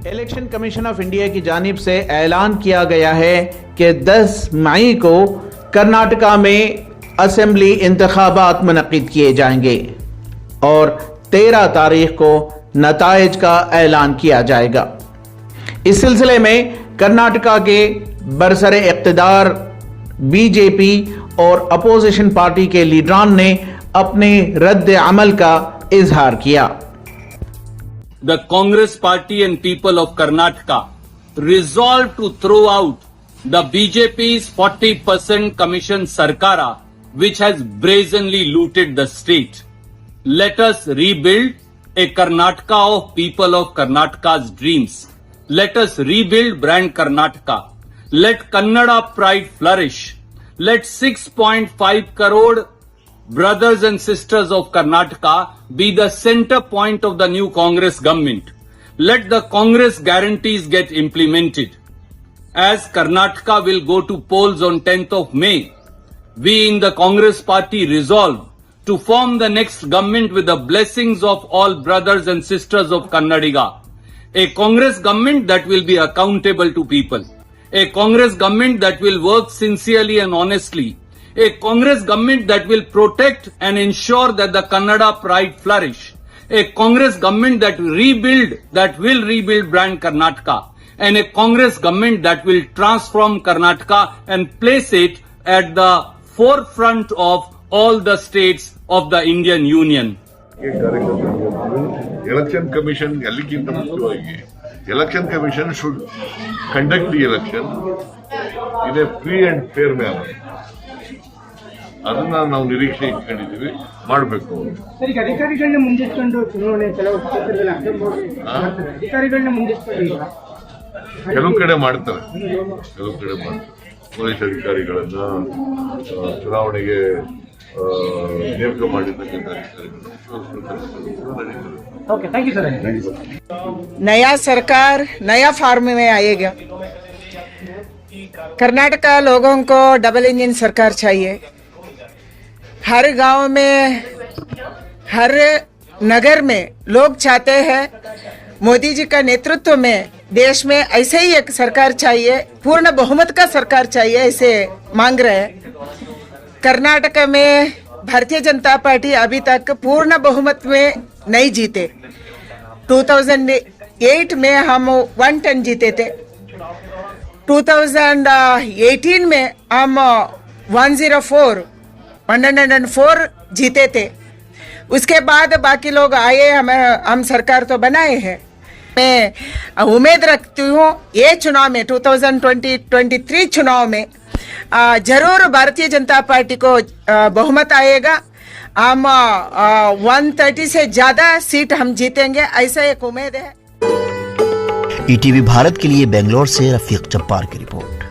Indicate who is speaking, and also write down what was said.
Speaker 1: Election commission of India की जानिब से ऐलान किया गया है कि 10 मई को कर्नाटका में असेंबली इंतखाबात मुनक्किद किए जाएंगे और 13 तारीख को नताइज का ऐलान किया जाएगा। इस सिलसिले में कर्नाटका के बरसरे इक़्तिदार बीजेपी और अपोजिशन पार्टी के लीडरान ने अपने रद्द अमल का इजहार किया।
Speaker 2: The Congress Party and people of Karnataka resolved to throw out the BJP's 40% commission Sarkara, which has brazenly looted the state. Let us rebuild a Karnataka of people of Karnataka's dreams. Let us rebuild brand Karnataka. Let Kannada pride flourish. Let 6.5 crore brothers and sisters of Karnataka be the center point of the new Congress government. Let the Congress guarantees get implemented. As Karnataka will go to polls on 10th of May, we in the Congress party resolve to form the next government with the blessings of all brothers and sisters of Kannadiga. A Congress government that will be accountable to people. A Congress government that will work sincerely and honestly. A Congress government that will protect and ensure that the Kannada pride flourish. A Congress government that will rebuild brand Karnataka. And a Congress government that will transform Karnataka and place it at the forefront of all the states of the Indian Union.
Speaker 3: Election Commission Election Commission should conduct the election in a free and fair manner. ಅದನ್ನ ನಾವು ನಿರೀಕ್ಷೆ ಇಟ್ಕೊಂಡಿದ್ದೀವಿ, ಮಾಡಬೇಕು.
Speaker 4: Sir, ಈಗ ಅಧಿಕಾರಿಗಳನ್ನ ಮುಂದಿಟ್ಕೊಂಡು ಚುನಾವಣೆ ಕೆಲವು ಕ್ಷೇತ್ರದಲ್ಲಿ ಅಧಿಕಾರಿಗಳನ್ನ ಮುಂದಿಟ್ಕೊಂಡು
Speaker 3: ಕೆಲವು ಕಡೆ ಮಾಡ್ತಾರೆ, ಪೊಲೀಸ್ ಅಧಿಕಾರಿಗಳನ್ನ ಚುನಾವಣೆಗೆ ನೇಮಕ ಮಾಡಿರ್ತಕ್ಕಂಥ ಅಧಿಕಾರಿಗಳು.
Speaker 4: Okay, thank you sir.
Speaker 5: नया सरकार नया फॉर्म में आएगा। कर्नाटका लोगों को डबल इंजन सरकार चाहिए। हर गांव में, हर नगर में लोग चाहते हैं मोदी जी का नेतृत्व में देश में ऐसे ही एक सरकार चाहिए, पूर्ण बहुमत का सरकार चाहिए, ऐसे मांग रहे हैं। कर्नाटक में भारतीय जनता पार्टी अभी तक पूर्ण बहुमत में नहीं जीते। 2008 में हम 110 जीते थे। 2018 में हम 104 जीते थे। उसके बाद बाकी लोग आए, हम सरकार तो बनाए हैं। मैं उम्मीद रखती हूँ ये चुनाव में 2023 चुनाव में जरूर भारतीय जनता पार्टी को बहुमत आएगा। हम 130 से ज्यादा सीट हम जीतेंगे, ऐसा एक उम्मीद है।
Speaker 6: ईटीवी भारत के लिए बेंगलोर से रफीक जब्बार की रिपोर्ट।